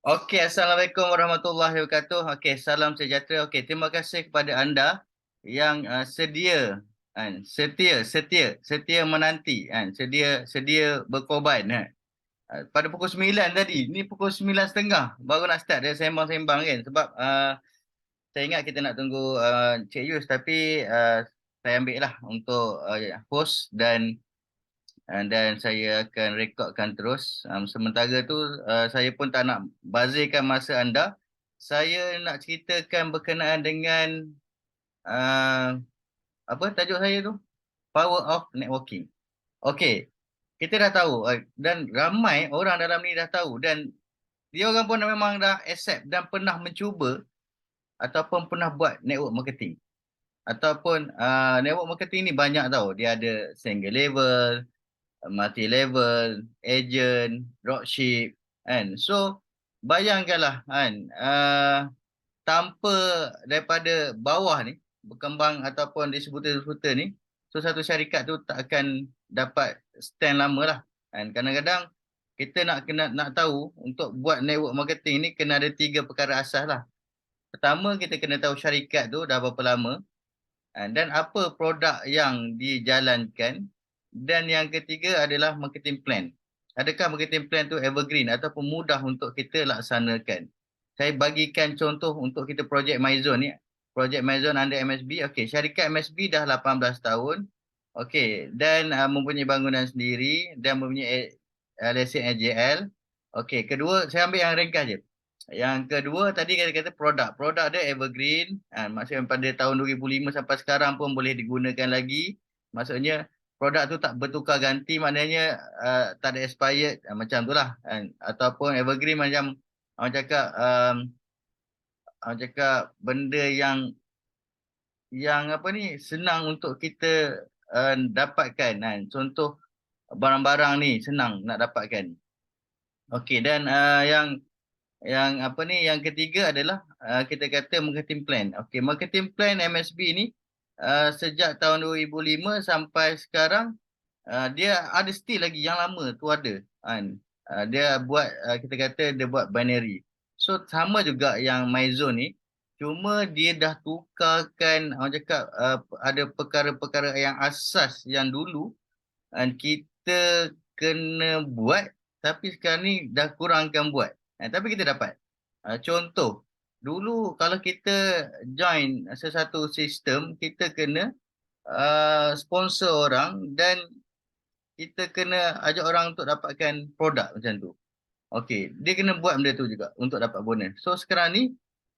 Okey, Assalamualaikum warahmatullahi wabarakatuh. Okey, salam sejahtera. Okey, terima kasih kepada anda yang setia menanti sedia sedia berkorban pada pukul 9 tadi. Ni pukul 9.30 baru nak start dia sembang-sembang kan sebab saya ingat kita nak tunggu Cik Yus tapi saya ambil lah untuk host dan saya akan rekodkan terus. Sementara tu saya pun tak nak bazirkan masa anda. Saya nak ceritakan berkenaan dengan uh, apa tajuk saya tu? Power of Networking. Okey. Kita dah tahu dan ramai orang dalam ni dah tahu dan dia orang pun memang dah accept dan pernah mencuba ataupun pernah buat network marketing. Ataupun network marketing ni banyak tau. Dia ada single level, multi level, agent, dropship kan. So bayangkanlah kan tanpa daripada bawah ni berkembang ataupun distributor-distributor ni, so satu syarikat tu tak akan dapat stand lama lah kan. Kadang-kadang kita nak tahu untuk buat network marketing ni kena ada 3 perkara asas lah. Pertama, kita kena tahu syarikat tu dah berapa lama dan apa produk yang dijalankan, dan yang ketiga adalah marketing plan. Adakah marketing plan tu evergreen ataupun mudah untuk kita laksanakan? Saya bagikan contoh untuk kita projek MyZone ni. Projek MyZone under MSB. Okey, syarikat MSB dah 18 tahun. Okey, dan mempunyai bangunan sendiri dan mempunyai lesen AJL. Okey, kedua saya ambil yang ringkas je. Yang kedua tadi kata produk. Produk dia evergreen. Maksudnya pada tahun 2005 sampai sekarang pun boleh digunakan lagi. Maksudnya produk tu tak bertukar ganti, maknanya tak ada expired macam tu lah. Ataupun evergreen macam orang cakap benda yang apa ni senang untuk kita dapatkan kan. Contoh barang-barang ni senang nak dapatkan. Okey, dan yang apa ni yang ketiga adalah kita kata marketing plan. Okey, marketing plan MSB ni sejak tahun 2005 sampai sekarang dia ada still lagi yang lama tu ada kan. Dia buat kita kata dia buat binary. So sama juga yang MyZone ni, cuma dia dah tukarkan orang cakap ada perkara-perkara yang asas yang dulu kita kena buat tapi sekarang ni dah kurangkan buat. Tapi kita dapat. Contoh, dulu kalau kita join sesuatu sistem, kita kena sponsor orang dan kita kena ajak orang untuk dapatkan produk macam tu. Okey, dia kena buat benda tu juga untuk dapat bonus. So sekarang ni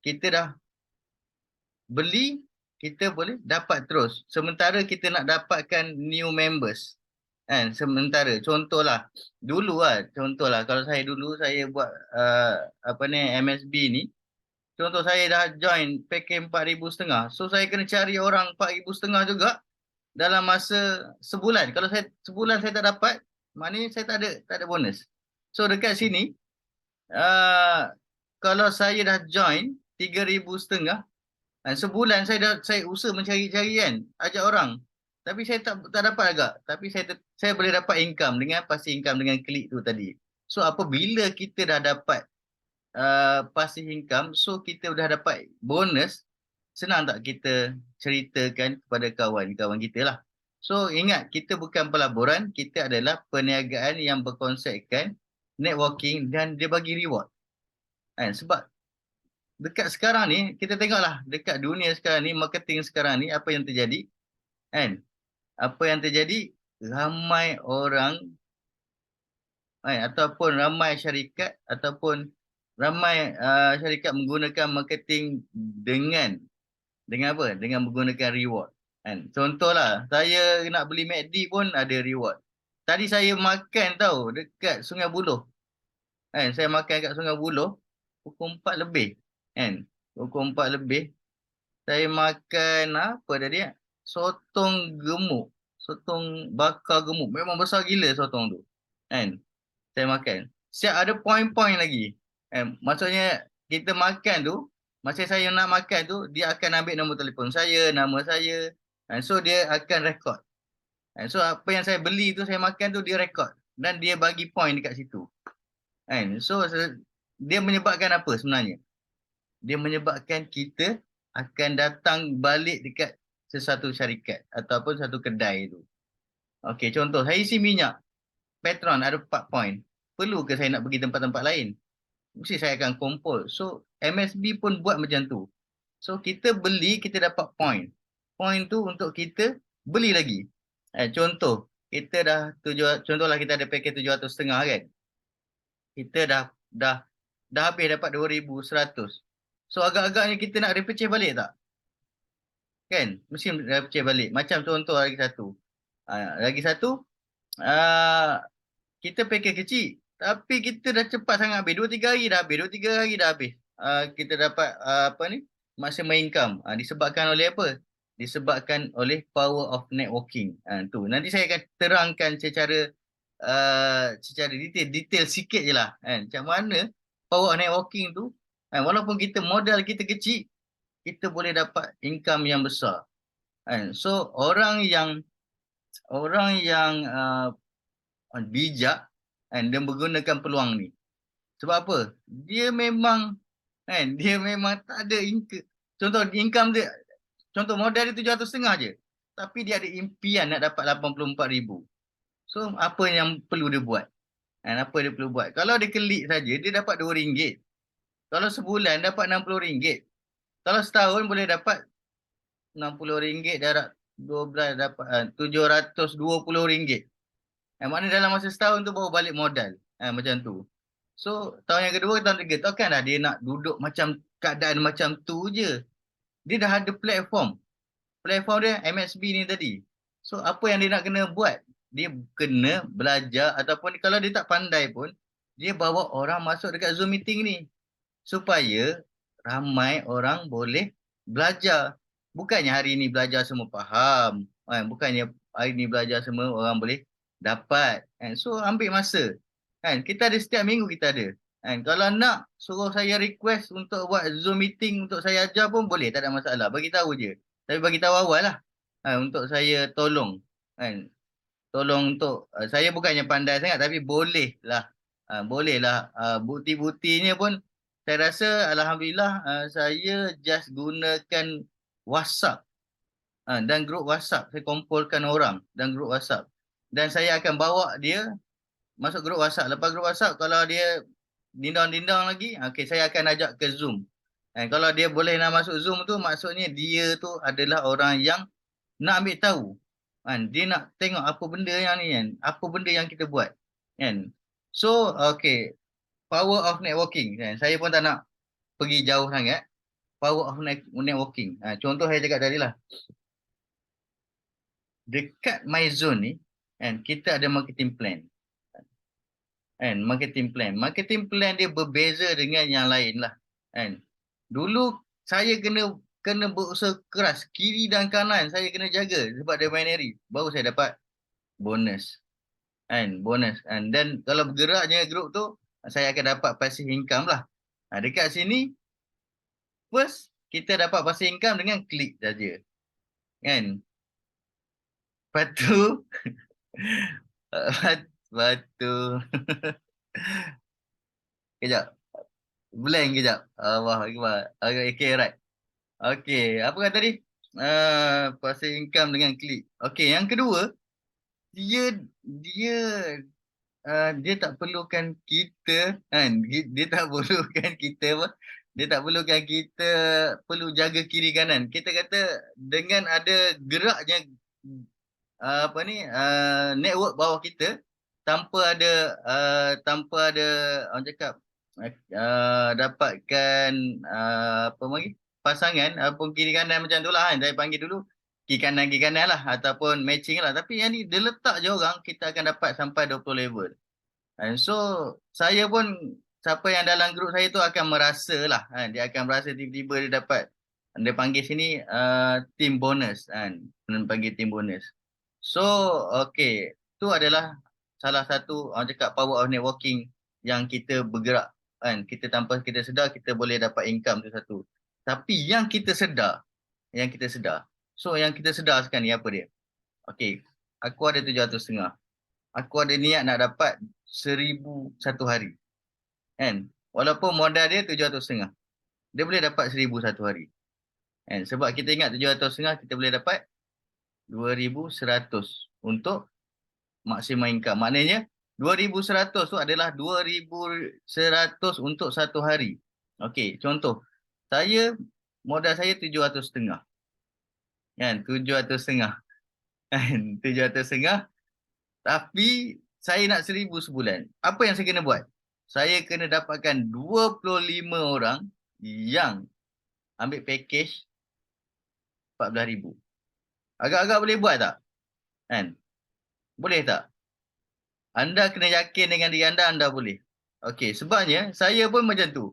kita dah beli, kita boleh dapat terus. Sementara kita nak dapatkan new members. Kan, sementara contohlah kalau saya dulu saya buat apa ni MSB ni, contoh saya dah join package 4,500. So saya kena cari orang 4,500 juga dalam masa sebulan. Kalau saya sebulan saya tak dapat, maknanya saya tak ada bonus. So dekat sini kalau saya dah join 3,500, sebulan saya usaha mencari-cari kan, ajak orang. Tapi saya tak dapat agak. Tapi saya boleh dapat income dengan passive income dengan klik tu tadi. So apabila kita dah dapat passive income, so kita dah dapat bonus, senang tak kita ceritakan kepada kawan-kawan kita lah. So ingat, kita bukan pelaburan, kita adalah perniagaan yang berkonsepkan networking dan dia bagi reward. Sebab dekat sekarang ni, kita tengoklah dekat dunia sekarang ni, marketing sekarang ni, apa yang terjadi kan? Apa yang terjadi, ramai orang ataupun ramai syarikat ataupun ramai syarikat menggunakan marketing dengan apa? Dengan menggunakan reward. Contohlah, saya nak beli MACD pun ada reward. Tadi saya makan tahu dekat Sungai Buloh. Saya makan kat Sungai Buloh pukul 4 lebih. Pukul 4 lebih. Saya makan apa tadi? Sotong gemuk. Sotong bakar gemuk. Memang besar gila sotong tu. Saya makan. Siap ada poin-poin lagi. Maksudnya kita makan tu, masa saya nak makan tu, dia akan ambil nombor telefon saya, nama saya. So dia akan rekod. So apa yang saya beli tu, saya makan tu, dia rekod. Dan dia bagi poin dekat situ. So dia menyebabkan apa sebenarnya? Dia menyebabkan kita akan datang balik dekat sesuatu syarikat ataupun satu kedai tu. Okey, contoh saya isi minyak, Petron ada 4 point. Perlu ke saya nak pergi tempat-tempat lain? Mesti saya akan kumpul. So, MSB pun buat macam tu. So, kita beli, kita dapat point. Point tu untuk kita beli lagi. Contoh, kita dah contohlah kita ada paket 750 kan. Kita dah habis dapat 2,100. So, agak-agaknya kita nak repurchase balik tak? Kan? Mesti repurchase balik. Macam contoh lagi satu. Lagi satu, ah, kita paket kecil. Tapi kita dah cepat sangat habis. 2-3 hari dah habis. 2-3 hari dah habis. Kita dapat apa ni? Maximum income. Disebabkan oleh apa? Disebabkan oleh power of networking. Tu. Nanti saya akan terangkan secara detail sikit je lah. Macam mana power of networking tu. Walaupun kita modal kita kecil, kita boleh dapat income yang besar. So orang yang bijak dan menggunakan peluang ni. Sebab apa? Dia memang tak ada income. Contoh income dia, contoh modal dia 750 je. Tapi dia ada impian nak dapat 84,000. So apa yang perlu dia buat? Apa dia perlu buat? Kalau dia klik saja dia dapat RM2. Kalau sebulan dapat RM60. Kalau setahun boleh dapat RM60 darab 12 dapat RM720. Maknanya dalam masa setahun tu baru balik modal. Macam tu. So, tahun yang kedua, tahun ketiga. Takkanlah dia nak duduk macam keadaan macam tu je. Dia dah ada platform. Platform dia MSB ni tadi. So, apa yang dia nak kena buat? Dia kena belajar ataupun kalau dia tak pandai pun, dia bawa orang masuk dekat Zoom meeting ni. Supaya ramai orang boleh belajar. Bukannya hari ini belajar semua faham. Bukannya hari ini belajar semua orang boleh dapat. So ambil masa. Kita ada setiap minggu kita ada. Kalau nak suruh saya request untuk buat Zoom meeting untuk saya ajar pun boleh, tak ada masalah. Bagi tahu je. Tapi bagi tahu awal lah. Untuk saya tolong. Tolong untuk saya bukannya pandai sangat tapi boleh lah. Boleh lah. Bukti-buktinya pun saya rasa alhamdulillah saya just gunakan WhatsApp dan grup WhatsApp. Saya kumpulkan orang dan grup WhatsApp. Dan saya akan bawa dia masuk grup WhatsApp. Lepas grup WhatsApp, kalau dia dindang-dindang lagi, okay, saya akan ajak ke Zoom. Kalau dia boleh nak masuk Zoom tu, maksudnya dia tu adalah orang yang nak ambil tahu. Dia nak tengok apa benda yang ni kan. Apa benda yang kita buat. So, okay. Power of networking. Saya pun tak nak pergi jauh sangat. Power of networking. Contoh saya cakap tadi lah. Dekat MyZone ni, kita ada marketing plan. Marketing plan dia berbeza dengan yang lain lah. Dulu saya kena berusaha keras. Kiri dan kanan saya kena jaga sebab dia binary. Baru saya dapat bonus. Bonus. Dan kalau bergeraknya grup tu, saya akan dapat passive income lah. Dekat sini, first, kita dapat passive income dengan klik saja. Lepas tu, lepas tu, kejap, blank kejap. Allah Akbar. Okay, right. Okay, apa kata tadi? Passive income dengan klik. Okay, yang kedua, dia dia dia tak perlukan kita dia tak perlukan kita apa, dia tak perlukan kita perlu jaga kiri kanan. Kita kata dengan ada geraknya apa ni network bawah kita tanpa ada orang cakap dapatkan apa lagi pasangan ataupun kiri kanan macam tu lah saya panggil dulu kiri kanan lah ataupun matching lah, tapi yang ni dia letak je orang, kita akan dapat sampai 20 level. So saya pun siapa yang dalam grup saya tu akan merasa lah dia akan merasa tiba-tiba dia dapat, dia panggil sini team bonus dia panggil team bonus. So okay, tu adalah salah satu orang cakap power of networking yang kita bergerak kita tanpa kita sedar kita boleh dapat income tu satu. Tapi yang kita sedar so yang kita sedar sekarang ni apa dia? Okay, aku ada 750. Aku ada niat nak dapat 1,000 satu hari. Walaupun modal dia 750. Dia boleh dapat 1000 satu hari. Kan? Sebab kita ingat 750 kita boleh dapat 2100 untuk maksimum income. Maknanya 2100 tu adalah 2100 untuk satu hari. Okey, contoh. Saya modal saya 750. Kan? 750. Kan? 750. Tapi saya nak 1000 sebulan. Apa yang saya kena buat? Saya kena dapatkan 25 orang yang ambil package 14,000. Agak-agak boleh buat tak? Kan? Boleh tak? Anda kena yakin dengan diri anda, anda boleh. Okey, sebabnya saya pun macam tu.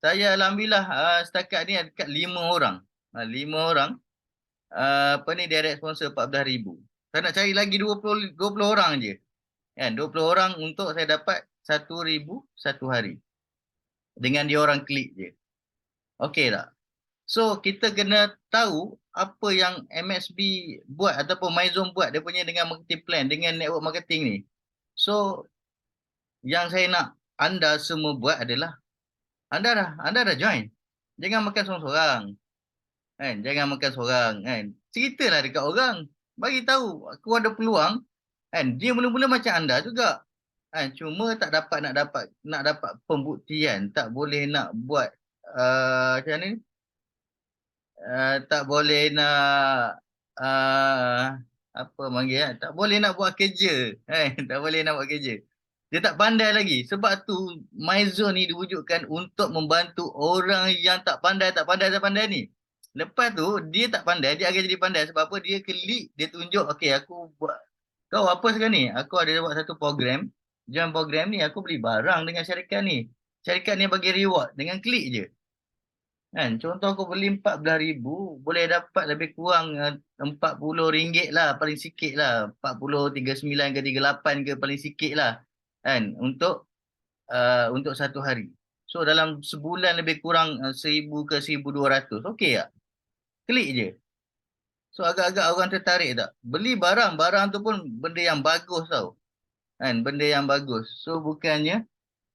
Saya alhamdulillah setakat ni dekat 5 orang. 5 orang apa ni direct sponsor 14,000. Saya nak cari lagi 20 orang je. Kan? 20 orang untuk saya dapat 1,000 satu hari. Dengan dia orang klik je. Okey tak? So, kita kena tahu apa yang MXB buat ataupun MyZone buat dia punya dengan marketing plan, dengan network marketing ni. So, yang saya nak anda semua buat adalah anda dah join. Jangan makan seorang-seorang. Kan? Jangan makan seorang kan. Ceritalah dekat orang. Bagi tahu aku ada peluang kan. Dia mula-mula macam anda juga. Kan? Cuma tak dapat nak dapat pembuktian, tak boleh nak buat macam mana ni? Tak boleh nak apa panggil tak boleh nak buat kerja. Tak boleh nak buat kerja. Dia tak pandai lagi. Sebab tu MyZone ni diwujudkan untuk membantu orang yang tak pandai ni. Lepas tu dia tak pandai, dia akan jadi pandai. Sebab apa? Dia klik, dia tunjuk, okey aku buat. Kau apa sekarang ni? Aku ada buat satu program. Join program ni, aku beli barang dengan syarikat ni. Syarikat ni bagi reward dengan klik je. Kan? Contoh aku beli 14,000, boleh dapat lebih kurang RM40 lah paling sikit lah. 40, 39 ke 38 ke paling sikit lah. Kan? Untuk satu hari. So dalam sebulan lebih kurang 1,000 ke 1,200. Okey tak? Klik je. So agak-agak orang tertarik tak? Beli barang tu pun benda yang bagus tau. Kan? Benda yang bagus. So bukannya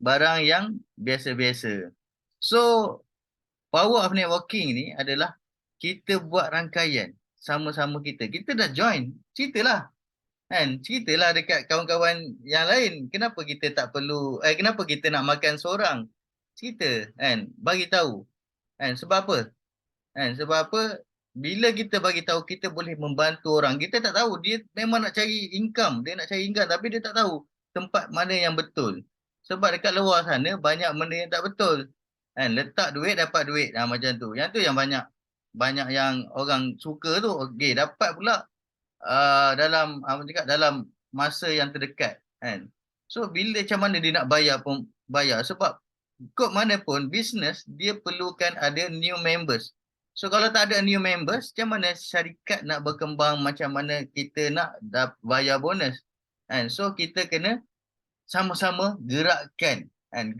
barang yang biasa-biasa. So power of networking ni adalah kita buat rangkaian sama-sama kita. Kita dah join. Ceritalah. Kan? Ceritalah dekat kawan-kawan yang lain. Kenapa kita tak perlu, kenapa kita nak makan seorang? Cerita. Kan? Bagi tahu. Kan? Sebab apa? Kan? Sebab apa? Bila kita bagi tahu kita boleh membantu orang, kita tak tahu dia memang nak cari income, dia nak cari income tapi dia tak tahu tempat mana yang betul. Sebab dekat luar sana banyak benda yang tak betul. Kan letak duit dapat duit macam tu. Yang tu yang banyak banyak yang orang suka tu. Okey, dapat pula dalam apa cakap dalam masa yang terdekat kan. So bila macam mana dia nak bayar pun bayar sebab kod mana pun bisnes dia perlukan ada new members. So kalau tak ada new members, macam mana syarikat nak berkembang, macam mana kita nak bayar bonus. Kan? So kita kena sama-sama gerakkan. Kan?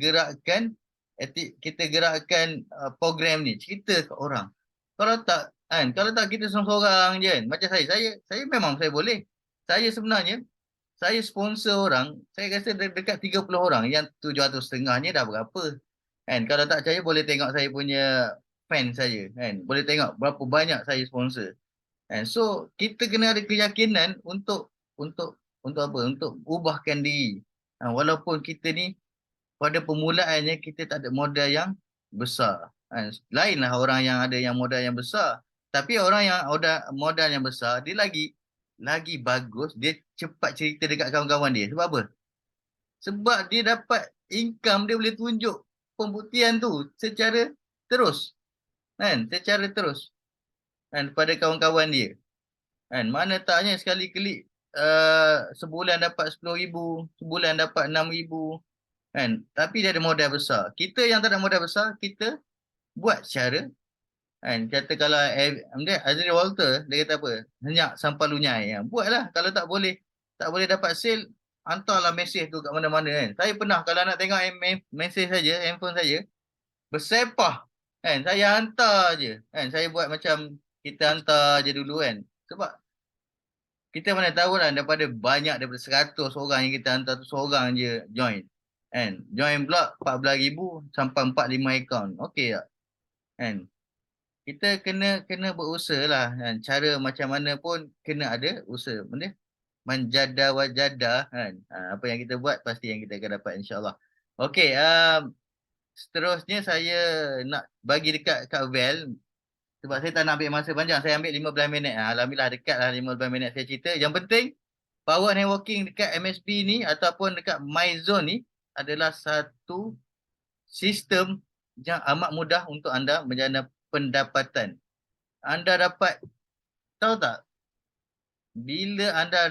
Kita gerakkan program ni, cerita ke orang. Kalau tak kita seorang-seorang je kan. Macam saya memang saya boleh. Saya sebenarnya, saya sponsor orang, saya rasa dekat 30 orang yang 750-nya dah berapa. Kan kalau tak percaya boleh tengok saya punya fan saya kan. Boleh tengok berapa banyak saya sponsor. Kan so kita kena ada keyakinan untuk apa? Untuk ubahkan diri. Walaupun kita ni pada permulaannya kita tak ada modal yang besar. Lainlah orang yang ada yang modal yang besar. Tapi orang yang ada modal yang besar dia lagi bagus, dia cepat cerita dekat kawan-kawan dia. Sebab apa? Sebab dia dapat income, dia boleh tunjuk pembuktian tu secara terus. Kan? Secara terus. Kan? Pada kawan-kawan dia. Kan? Mana taknya sekali klik sebulan dapat 10,000, sebulan dapat 6,000. Kan? Tapi dia ada modal besar. Kita yang tak ada modal besar, kita buat cara. Kan? Kata kalau Azri Walter, dia kata apa? Henyak sampai lunyai. Buatlah. Kalau tak boleh dapat sale, hantarlah mesej tu kat mana-mana kan. Saya pernah kalau nak tengok mesej saja, handphone saya, bersepah. Kan? Saya hantar je. Kan? Saya buat macam kita hantar je dulu kan. Sebab kita mana tahu lah daripada 100 orang yang kita hantar tu seorang je join. Kan? Join pula 14,000 sampai 45 akaun. Okey tak? Kan? Kita kena berusaha lah. Kan? Cara macam mana pun kena ada usaha. Benda manjada wajada kan. Apa yang kita buat pasti yang kita akan dapat insya-Allah. Okey, seterusnya saya nak bagi dekat Kak Vel sebab saya tak nak ambil masa panjang. Saya ambil 15 minit. Alhamdulillah dekat lah 15 minit saya cerita. Yang penting power networking dekat MSP ni ataupun dekat MyZone ni adalah satu sistem yang amat mudah untuk anda menjana pendapatan. Anda dapat tahu tak? Bila anda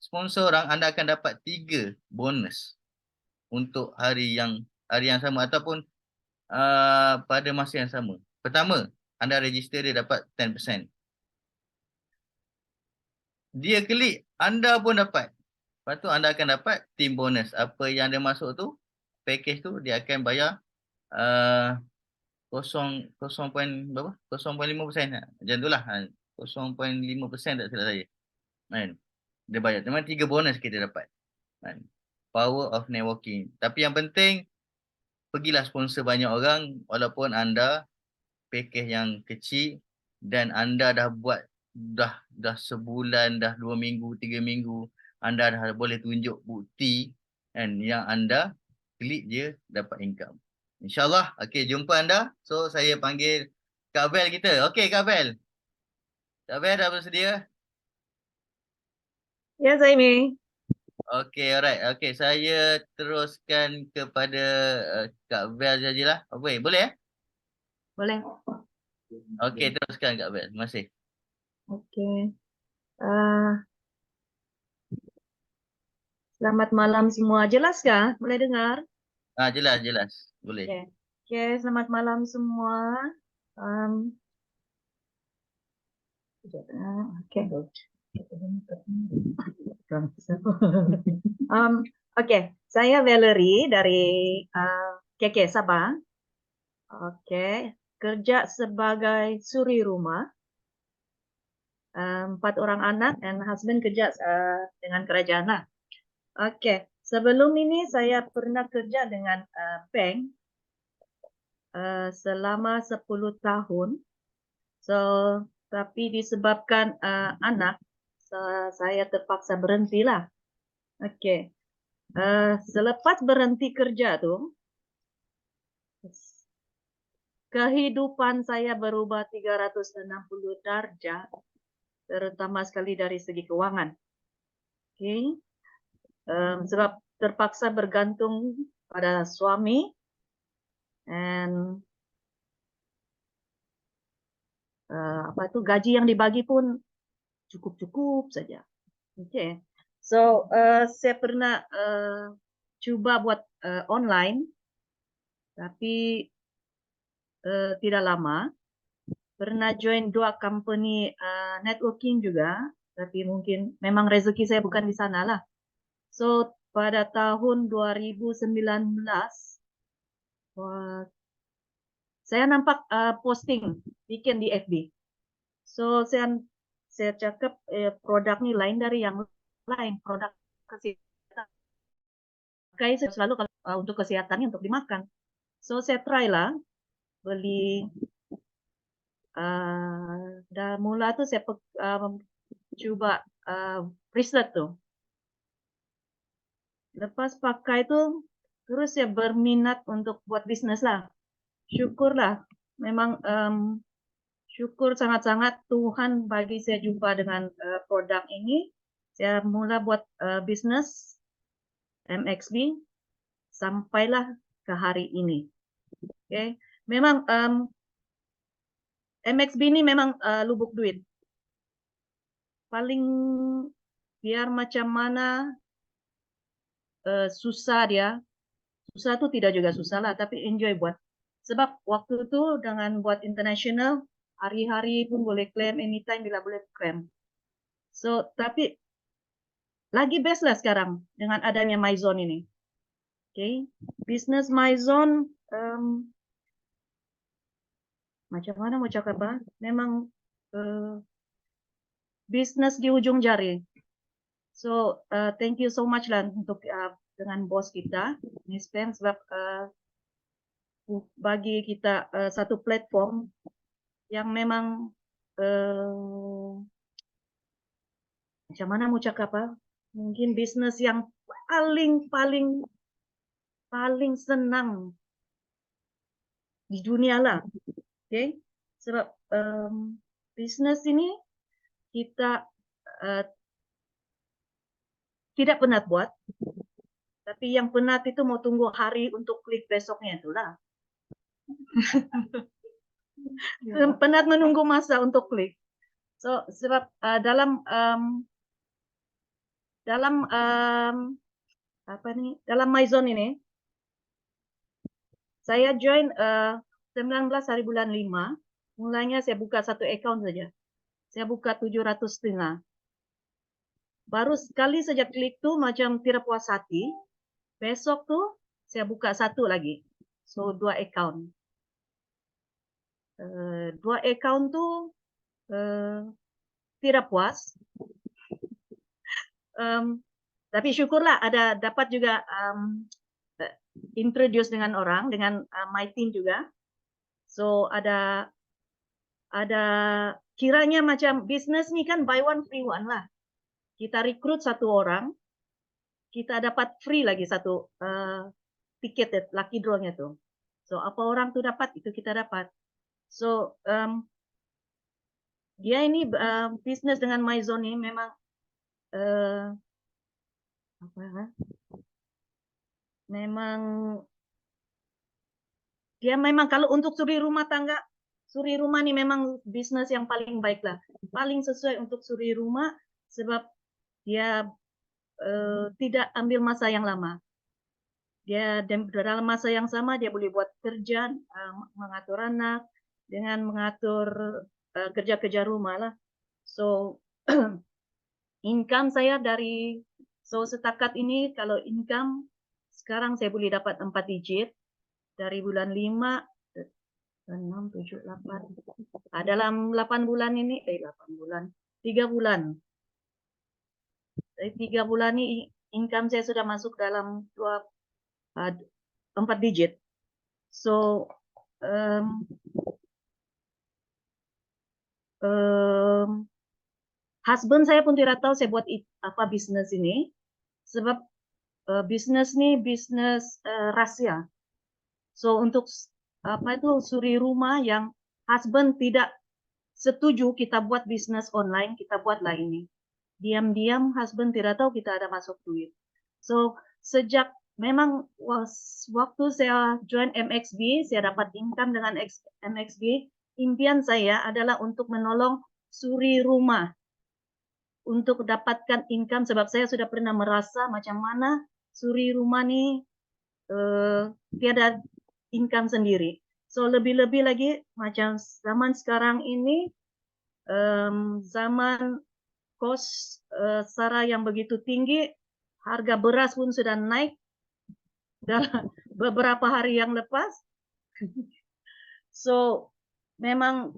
sponsor orang, anda akan dapat 3 bonus untuk hari yang sama ataupun pada masa yang sama. Pertama, anda register dia dapat 10%. Dia klik, anda pun dapat. Lepas tu anda akan dapat team bonus. Apa yang dia masuk tu, package tu dia akan bayar uh, 0.5%. Macam tu lah. 0.5% tak silap saya. Kan? Dia bayar. Memang 3 bonus kita dapat. Kan? Power of networking. Tapi yang penting, pergilah sponsor banyak orang walaupun anda package yang kecil dan anda dah buat dah sebulan, dah 2 minggu, 3 minggu, anda dah boleh tunjuk bukti kan yang anda klik je dapat income. InsyaAllah. Okey, jumpa anda. So, saya panggil Kak Vel kita. Okey, Kak Vel. Kak Vel dah bersedia? Ya, Zaimi. Okey, alright. Okey, saya teruskan kepada Kak Vel sajalah. Okey, boleh ya? Boleh. Okey, teruskan Kak Vel. Terima kasih. Oke. Selamat malam semua. Jelas kah? Boleh dengar? Jelas, jelas. Boleh. Oke. Oke, selamat malam semua. Oke. Oke, saya Valerie dari KK Sabah. Oke, kerja sebagai suri rumah. 4 orang anak dan husband kerja dengan kerajaan lah. Oke, sebelum ini saya pernah kerja dengan bank selama 10 tahun. So, tapi disebabkan anak, saya terpaksa berhenti lah. Oke, selepas berhenti kerja tu, kehidupan saya berubah 360 darjah, terutama sekali dari segi keuangan. Oke, sebab terpaksa bergantung pada suami and gaji yang dibagi pun cukup-cukup saja. Okay. So saya pernah cuba buat online, tapi tidak lama. Pernah join 2 company networking juga, tapi mungkin memang rezeki saya bukan di sana lah. So pada tahun 2019 saya nampak posting bikin di FB. So saya cakap produk ni lain dari yang lain, produk kesehatan. Kayak selalu kalau untuk kesehatannya untuk dimakan. So saya try lah beli. Dah mula tu saya cuba bracelet tu. Lepas pakai tu terus saya berminat untuk buat bisnes lah. Syukurlah, memang syukur sangat-sangat Tuhan bagi saya jumpa dengan produk ini. Saya mula buat bisnes MXB sampailah ke hari ini. Okay. Memang MXB ini memang lubuk duit. Paling biar macam mana susah dia. Susah tu tidak juga susah lah, tapi enjoy buat. Sebab waktu itu dengan buat international, hari-hari pun boleh claim, anytime bila boleh claim. So, tapi lagi best lah sekarang dengan adanya MyZone ini. Okay, bisnes MyZone macam mana mau cakap bah? Memang bisnes di ujung jari. So thank you so much lah untuk dengan bos kita, Miss Peng, sebab bagi kita satu platform yang memang macam mana mau cakap mungkin bisnis yang paling senang di dunia lah, okay? Sebab bisnis ini kita tidak penat buat, tapi yang penat itu mau tunggu hari untuk klik besoknya itulah. Penat menunggu masa untuk klik. So sebab dalam MyZone ini saya join 19 hari bulan 5. Mulanya saya buka satu account saja. Saya buka 700,5. Baru sekali saja klik tuh macam tidak puas hati. Besok tuh saya buka satu lagi. So 2 account. 2 account tuh tidak puas. Tapi syukurlah ada dapat juga introduce dengan orang, dengan my team juga. So ada kiranya macam bisnis nih kan buy one free one lah. Kita rekrut satu orang, kita dapat free lagi satu tiket lucky draw-nya tuh. So apa orang tuh dapat itu kita dapat. So dia ini bisnis dengan MyZone ini memang memang dia memang kalau untuk suri rumah tangga, suri rumah ini memang bisnis yang paling baik lah, paling sesuai untuk suri rumah sebab dia tidak ambil masa yang lama. Dia dalam masa yang sama dia boleh buat kerja, mengatur anak, dengan mengatur kerja-kerja rumah lah. So income saya dari setakat ini kalau income sekarang saya boleh dapat 4 digit dari bulan 5, 6, 7, 8. Dalam 8 bulan ini 8 bulan, 3 bulan. Dari 3 bulan ini income saya sudah masuk dalam 4 digit. So husband saya pun tidak tahu saya buat apa bisnis ini sebab bisnis ini bisnis rahasia. So untuk suri rumah yang husband tidak setuju kita buat bisnis online, kita buatlah ini. Diam-diam husband tidak tahu kita ada masuk duit. So sejak memang waktu saya join MXB, saya dapat income dengan MXB, impian saya adalah untuk menolong suri rumah untuk dapatkan income sebab saya sudah pernah merasa macam mana suri rumah nih tiada income sendiri. So lebih-lebih lagi macam zaman sekarang ini zaman kos sara yang begitu tinggi, harga beras pun sudah naik dalam beberapa hari yang lepas. So memang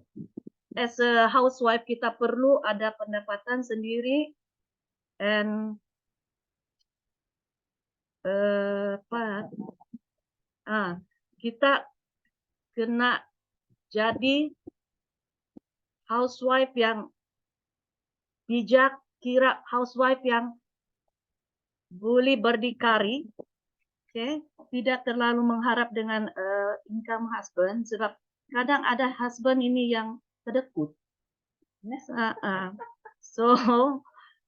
as a housewife kita perlu ada pendapatan sendiri and kita kena jadi housewife yang bijak, kira housewife yang boleh berdikari, okay? Tidak terlalu mengharap dengan income husband sebab kadang ada husband ini yang kedekut. Yes, so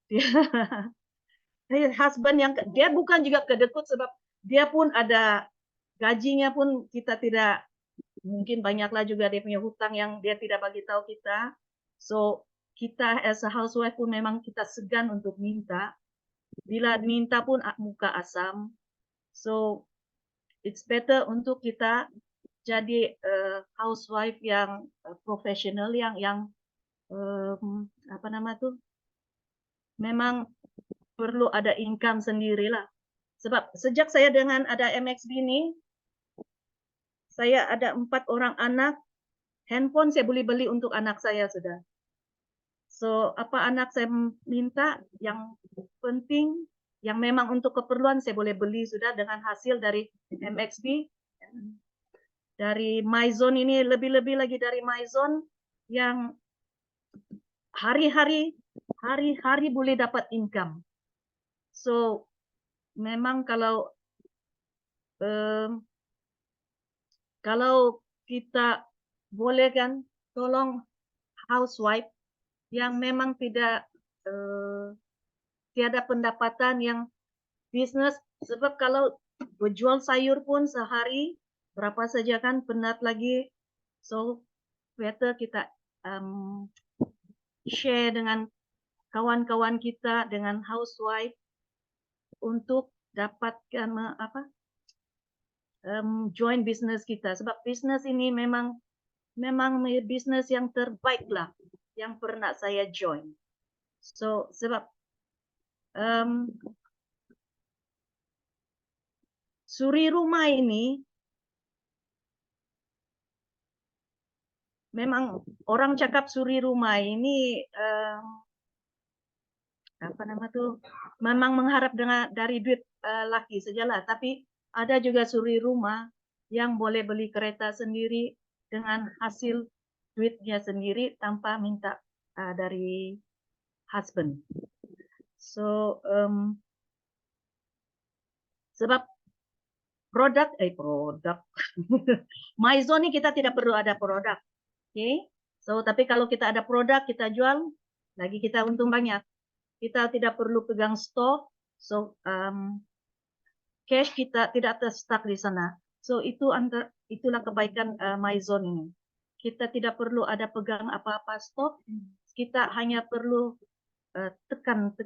dia husband yang dia bukan juga kedekut sebab dia pun ada gajinya pun kita tidak mungkin banyaklah juga dia punya hutang yang dia tidak bagi tahu kita. So kita as a housewife pun memang kita segan untuk minta. Bila minta pun muka asam. So it's better untuk kita jadi housewife yang profesional yang apa nama tuh memang perlu ada income sendirilah. Sebab sejak saya dengan ada MXB ini saya ada 4 orang anak, handphone saya boleh beli untuk anak saya sudah. So apa anak saya minta yang penting yang memang untuk keperluan saya boleh beli sudah dengan hasil dari MXP. Dari MyZone ini lebih-lebih lagi dari MyZone yang hari-hari boleh dapat income. So memang kalau kita boleh kan tolong housewife yang memang tiada pendapatan yang bisnis, sebab kalau berjual sayur pun sehari berapa saja kan penat lagi. So better kita share dengan kawan-kawan kita, dengan housewife untuk dapatkan join bisnis kita, sebab bisnis ini memang bisnis yang terbaik lah yang pernah saya join. So sebab suri rumah ini memang orang cakap suri rumah ini apa nama tuh memang mengharap dari duit laki sajalah, tapi ada juga suri rumah yang boleh beli kereta sendiri dengan hasil duitnya sendiri tanpa minta dari husband. So sebab produk MyZone ini kita tidak perlu ada produk, okay? So tapi kalau kita ada produk kita jual, lagi kita untung banyak. Kita tidak perlu pegang stok, so cash kita tidak terstuck di sana. So itulah kebaikan MyZone ini. Kita tidak perlu ada pegang apa-apa stok, kita hanya perlu tekan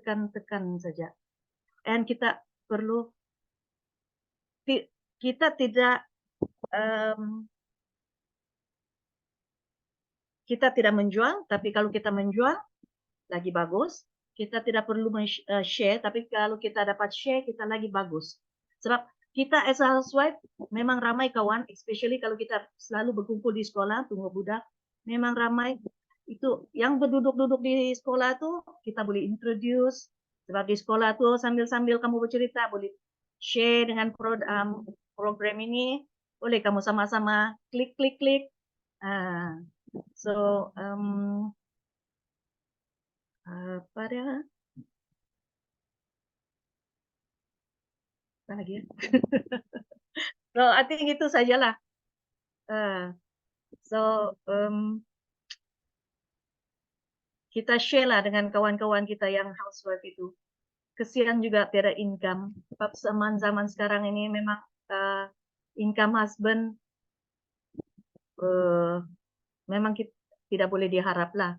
saja. And kita perlu kita tidak menjual, tapi kalau kita menjual lagi bagus. Kita tidak perlu share, tapi kalau kita dapat share kita lagi bagus. Sebab kita as a housewife memang ramai kawan, especially kalau kita selalu berkumpul di sekolah tunggu budak, memang ramai. Itu yang berduduk-duduk di sekolah tuh kita boleh introduce, sebab di sekolah tuh sambil-sambil kamu bercerita boleh share dengan program ini, boleh kamu sama-sama klik. So apa lagi ya? So I think itu sajalah. So kita share lah dengan kawan-kawan kita yang housewife itu. Kesian juga tiada income. Sebab zaman sekarang ini memang income husband memang kita tidak boleh diharap lah.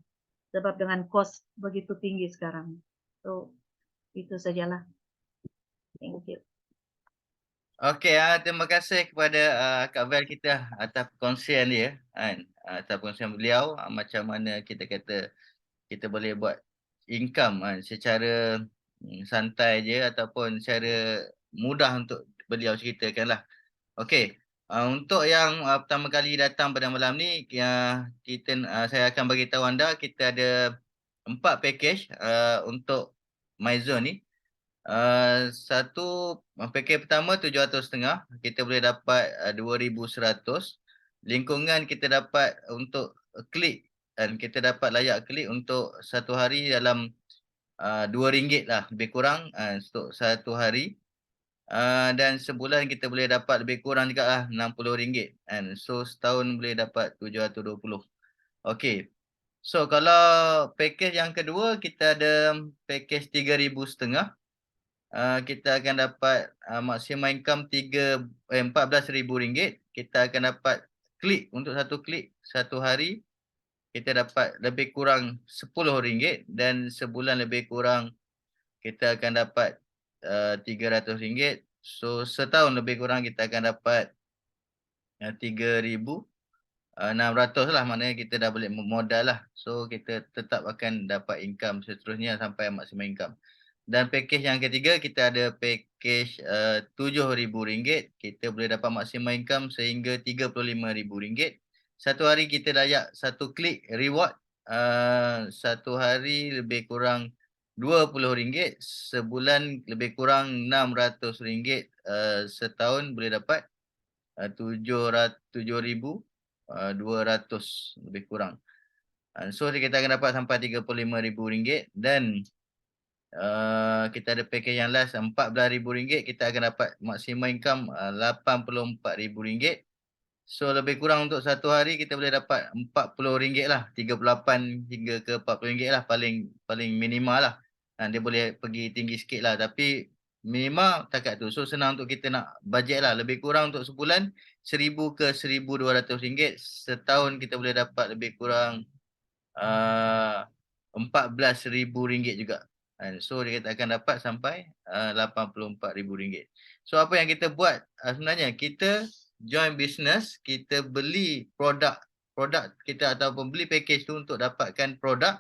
Sebab dengan kos begitu tinggi sekarang. So itu sajalah. Thank you. Okey, terima kasih kepada Kak Vel kita atas perkongsian dia kan. Atas perkongsian beliau macam mana kita kata kita boleh buat income kan secara santai je ataupun secara mudah untuk beliau ceritakan lah. Okey, untuk yang pertama kali datang pada malam ni saya akan bagi tahu anda kita ada 4 package untuk MyZone ni. Satu package pertama 750, kita boleh dapat 2100. Lingkungan kita dapat untuk klik dan kita dapat layak klik untuk satu hari dalam RM2 lah lebih kurang untuk satu hari. Dan sebulan kita boleh dapat lebih kurang juga lah RM60 kan. So setahun boleh dapat 720. Okey. So kalau package yang kedua kita ada package 3,500. Kita akan dapat maksimum income RM14,000. Kita akan dapat klik untuk satu klik satu hari kita dapat lebih kurang RM10 dan sebulan lebih kurang kita akan dapat RM300. So setahun lebih kurang kita akan dapat 3,600 lah, maknanya kita dah boleh memodal lah. So kita tetap akan dapat income seterusnya sampai maksimum income. Dan package yang ketiga kita ada package RM7,000. Kita boleh dapat maksimum income sehingga RM35,000. Satu hari kita layak satu klik reward. Satu hari lebih kurang RM20, sebulan lebih kurang RM600, setahun boleh dapat 7,200 lebih kurang. So kita akan dapat sampai RM35,000 dan kita ada package yang last RM14,000, kita akan dapat maksimum income RM84,000. So lebih kurang untuk satu hari kita boleh dapat RM40 lah, 38 hingga ke RM40 lah paling paling minima lah. Dia boleh pergi tinggi sikit lah tapi minima takat tu. So senang untuk kita nak bajet lah. Lebih kurang untuk sebulan RM1,000 ke RM1,200. Setahun kita boleh dapat lebih kurang RM14,000 juga. So dia kata akan dapat sampai RM84,000. So apa yang kita buat sebenarnya, kita join business, kita beli produk kita ataupun beli package tu untuk dapatkan produk.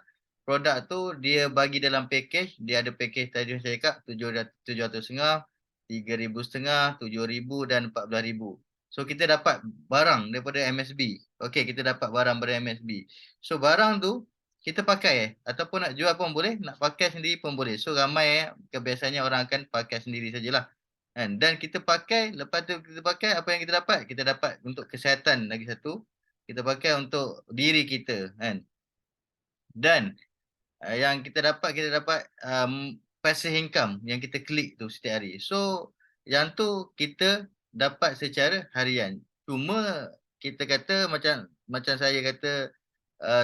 Produk tu dia bagi dalam package, dia ada package tadi saya cakap RM750, RM3,500, RM7,000 dan RM14,000. So kita dapat barang daripada MSB. Okey, kita dapat barang daripada MSB. So barang tu kita pakai ataupun nak jual pun boleh, nak pakai sendiri pun boleh. So ramai kebiasaannya orang akan pakai sendiri sajalah. Dan kita pakai, lepas tu kita pakai apa yang kita dapat? Kita dapat untuk kesihatan lagi satu. Kita pakai untuk diri kita kan. Dan yang kita dapat passive income yang kita klik tu setiap hari. So yang tu kita dapat secara harian. Cuma kita kata macam saya kata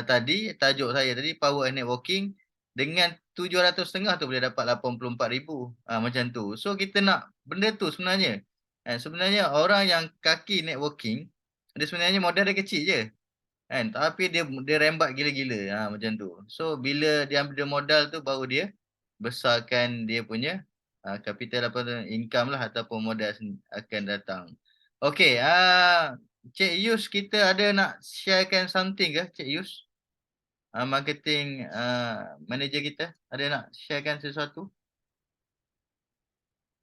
tadi, tajuk saya tadi power and networking, dengan 750 tu boleh dapat 84,000 macam tu. So kita nak benda tu sebenarnya. Sebenarnya orang yang kaki networking, dia sebenarnya modal dia kecil je. Tapi dia rembat gila-gila macam tu. So bila dia ambil modal tu baru dia besarkan dia punya capital apa tu, income lah ataupun modal akan datang. Okey, Cik Yus, kita ada nak sharekan something ke Cik Yus? Marketing manager kita ada nak sharekan sesuatu?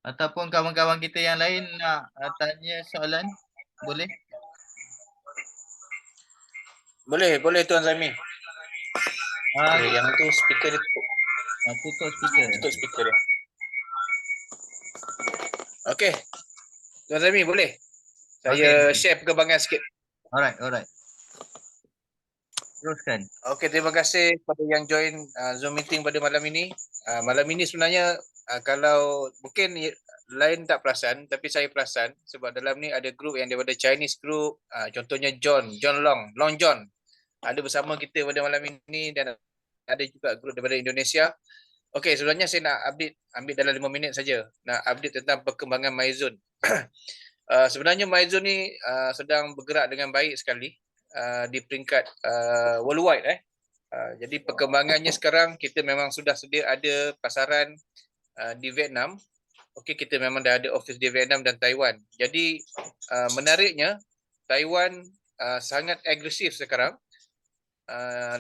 Ataupun kawan-kawan kita yang lain nak tanya soalan? Boleh? Boleh Tuan Zami. Ah, Yang tu speaker dia tutup speaker. tutup speaker dia. Okey. Tuan Zami boleh? Saya share perkembangan sikit. Alright. Teruskan. Okey, terima kasih kepada yang join Zoom meeting pada malam ini. Malam ini sebenarnya kalau mungkin lain tak perasan, tapi saya perasan sebab dalam ni ada group yang daripada Chinese group, contohnya John Long John ada bersama kita pada malam ini dan ada juga group daripada Indonesia. Okey, sebenarnya saya nak update, ambil dalam 5 minit saja. Nak update tentang perkembangan MyZone. Sebenarnya MyZone ni sedang bergerak dengan baik sekali di peringkat worldwide. Jadi perkembangannya sekarang kita memang sudah sedia ada pasaran di Vietnam. Okey, kita memang dah ada office di Vietnam dan Taiwan. Jadi menariknya Taiwan sangat agresif sekarang.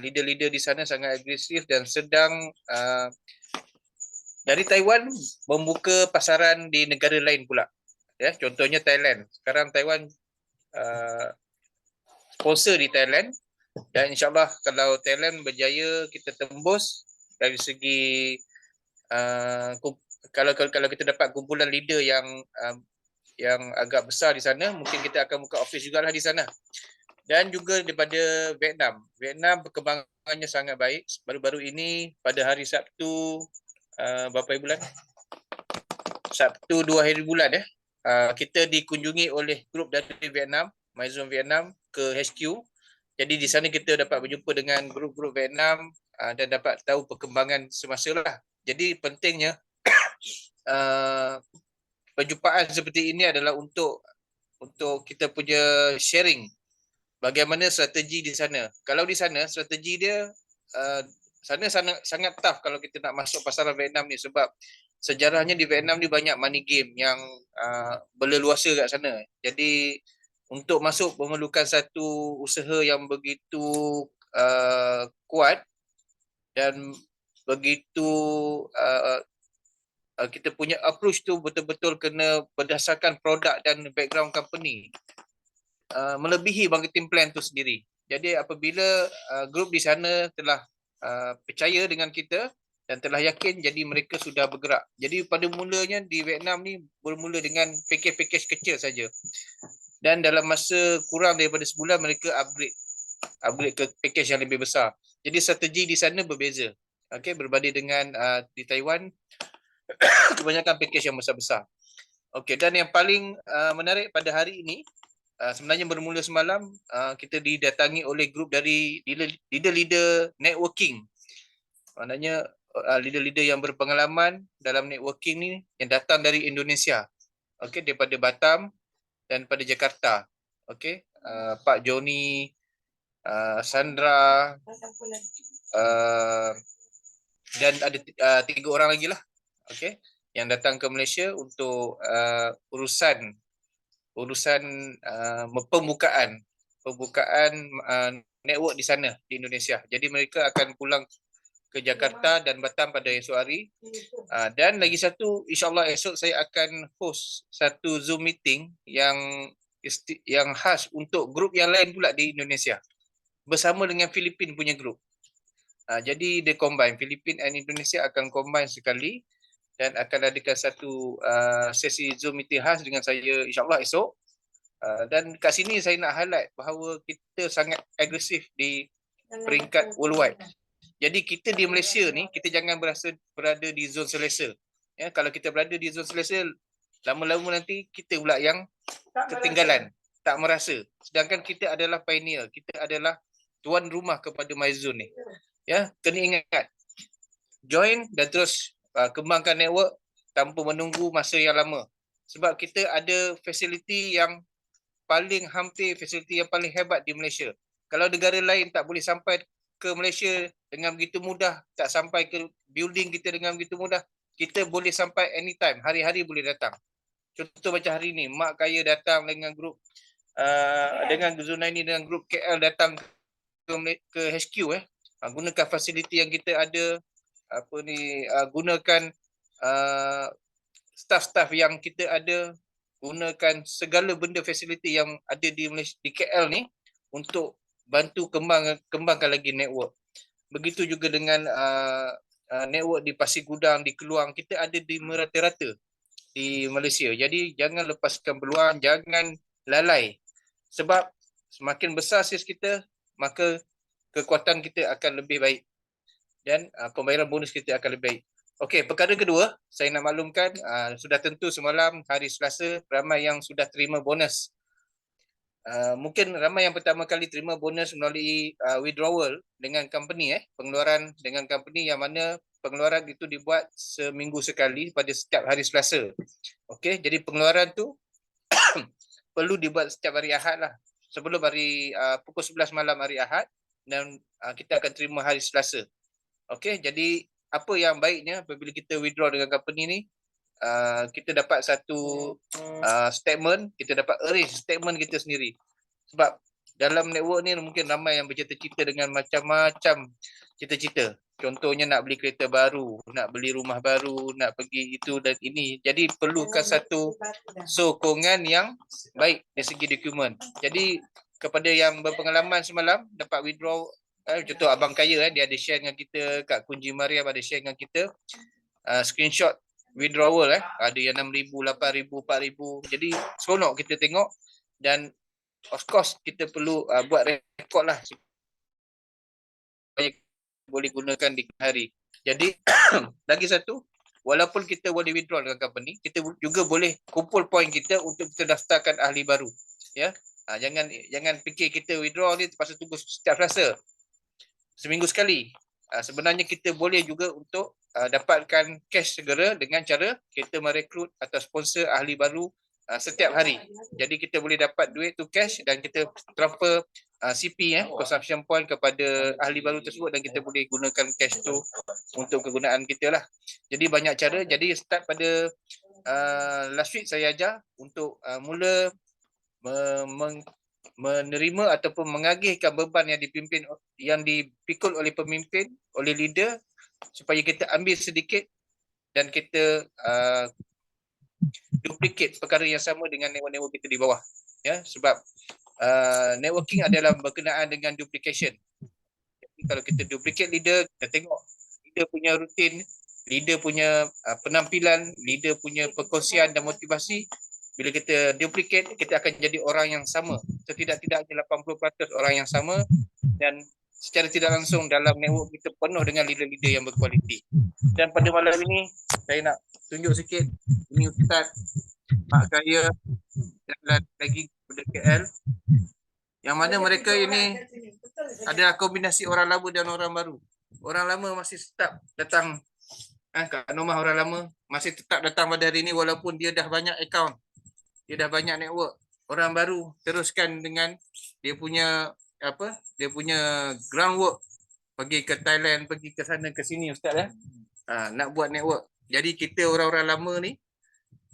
Leader-leader di sana sangat agresif dan sedang dari Taiwan membuka pasaran di negara lain pula. Ya, contohnya Thailand. Sekarang Taiwan sponsor di Thailand dan insyaAllah kalau Thailand berjaya kita tembus dari segi kalau kita dapat kumpulan leader yang agak besar di sana, mungkin kita akan buka office jugalah di sana. Dan juga daripada Vietnam perkembangannya sangat baik. Baru-baru ini pada hari Sabtu berapa hari bulan? Sabtu 2 hari bulan kita dikunjungi oleh grup dari Vietnam, MyZone Vietnam ke HQ. Jadi di sana kita dapat berjumpa dengan grup-grup Vietnam dan dapat tahu perkembangan semasa lah. Jadi pentingnya perjumpaan seperti ini adalah untuk kita punya sharing bagaimana strategi di sana. Kalau di sana strategi dia sana sangat tough kalau kita nak masuk pasaran Vietnam ni sebab sejarahnya di Vietnam ni banyak money game yang berleluasa kat sana. Jadi untuk masuk memerlukan satu usaha yang begitu kuat dan begitu kita punya approach tu betul-betul kena berdasarkan produk dan background company. Melebihi marketing plan tu sendiri. Jadi apabila grup di sana telah percaya dengan kita, dan telah yakin, jadi mereka sudah bergerak. Jadi pada mulanya di Vietnam ni bermula dengan pakej-pakej kecil saja. Dan dalam masa kurang daripada sebulan mereka upgrade ke pakej yang lebih besar. Jadi strategi di sana berbeza. Okey, berbanding dengan di Taiwan kebanyakan pakej yang besar-besar. Okey, dan yang paling menarik pada hari ini sebenarnya bermula semalam kita didatangi oleh grup dari leader-leader networking. Maknanya leader-leader yang berpengalaman dalam networking ni yang datang dari Indonesia. Okey, daripada Batam dan pada Jakarta. Okey, Pak Joni, Sandra, dan ada 3 orang lagi lah. Okey, yang datang ke Malaysia untuk urusan pembukaan network di sana di Indonesia. Jadi mereka akan pulang ke Jakarta dan Batam pada esok hari. Dan lagi satu, insyaAllah esok saya akan host satu Zoom meeting yang khas untuk grup yang lain pula di Indonesia bersama dengan Filipin punya grup. Jadi dia combine, Filipin dan Indonesia akan combine sekali dan akan adakan satu sesi Zoom meeting khas dengan saya insyaAllah esok. Dan kat sini saya nak highlight bahawa kita sangat agresif di peringkat worldwide. Jadi kita di Malaysia ni, kita jangan berada di zon selesa. Ya, kalau kita berada di zon selesa, lama-lama nanti kita pula yang ketinggalan, tak merasa. Sedangkan kita adalah pioneer, kita adalah tuan rumah kepada MyZone ni. Ya, kena ingat, join dan terus kembangkan network tanpa menunggu masa yang lama. Sebab kita ada fasiliti yang fasiliti yang paling hebat di Malaysia. Kalau negara lain tak boleh sampai ke Malaysia dengan begitu mudah, tak sampai ke building kita dengan begitu mudah, kita boleh sampai anytime, hari-hari boleh datang. Contoh macam hari ni, Mak Kaya datang dengan grup dengan Zunaini dengan grup KL datang ke HQ gunakan fasiliti yang kita ada, gunakan staff-staff yang kita ada, gunakan segala benda fasiliti yang ada di Malaysia, di KL ni untuk bantu kembangkan lagi network. Begitu juga dengan network di Pasir Gudang, di Keluang, kita ada di merata-rata di Malaysia. Jadi jangan lepaskan peluang, jangan lalai. Sebab semakin besar sis kita, maka kekuatan kita akan lebih baik dan pembayaran bonus kita akan lebih baik. Okey, perkara kedua, saya nak maklumkan sudah tentu semalam hari Selasa ramai yang sudah terima bonus. Mungkin ramai yang pertama kali terima bonus melalui withdrawal dengan company, pengeluaran dengan company yang mana pengeluaran itu dibuat seminggu sekali pada setiap hari Selasa. Okey, jadi pengeluaran tu perlu dibuat setiap hari Ahad lah. Sebelum hari pukul 11 malam hari Ahad dan kita akan terima hari Selasa. Okey, jadi apa yang baiknya apabila kita withdraw dengan company ni, kita dapat satu statement, kita dapat arrange statement kita sendiri. Sebab dalam network ni mungkin ramai yang bercita-cita dengan macam-macam cita-cita. Contohnya nak beli kereta baru, nak beli rumah baru, nak pergi itu dan ini. Jadi perlukan satu sokongan yang baik dari segi dokumen. Jadi kepada yang berpengalaman semalam dapat withdraw, contoh Abang Kaya dia ada share dengan kita, Kak Kunji Mariam ada share dengan kita screenshot withdrawal ada yang 6,000, 8,000, 4,000. Jadi seronok kita tengok dan of course kita perlu buat rekod lah supaya boleh gunakan di hari. Jadi lagi satu, walaupun kita boleh withdraw dengan company, kita juga boleh kumpul poin kita untuk kita daftarkan ahli baru. Ya, jangan fikir kita withdraw ni terpaksa tunggu setiap Selasa, seminggu sekali. Sebenarnya kita boleh juga untuk dapatkan cash segera dengan cara kita merekrut atau sponsor ahli baru setiap hari. Jadi kita boleh dapat duit tu cash dan kita transfer CP consumption point kepada ahli baru tersebut dan kita boleh gunakan cash tu untuk kegunaan kita lah. Jadi banyak cara. Jadi start pada last week saya ajar untuk mula menerima ataupun mengagihkan beban yang dipikul oleh pemimpin, oleh leader, supaya kita ambil sedikit dan kita duplicate perkara yang sama dengan network-network kita di bawah. Ya, sebab networking adalah berkenaan dengan duplication. Jadi kalau kita duplicate leader, kita tengok leader punya rutin, leader punya penampilan, leader punya perkongsian dan motivasi. Bila kita duplicate, kita akan jadi orang yang sama. Setidak-tidaknya 80% orang yang sama, dan secara tidak langsung dalam network kita penuh dengan leader-leader yang berkualiti. Dan pada malam ini saya nak tunjuk sikit, ini Ustaz Mak saya dan lagi dari KL, yang mana mereka ini adalah kombinasi orang lama dan orang baru. Orang lama masih tetap datang kat rumah, orang lama masih tetap datang pada hari ini walaupun dia dah banyak account, dia dah banyak network. Orang baru teruskan dengan dia punya dia punya groundwork, pergi ke Thailand, pergi ke sana ke sini Ustaz nak buat network. Jadi kita orang-orang lama ni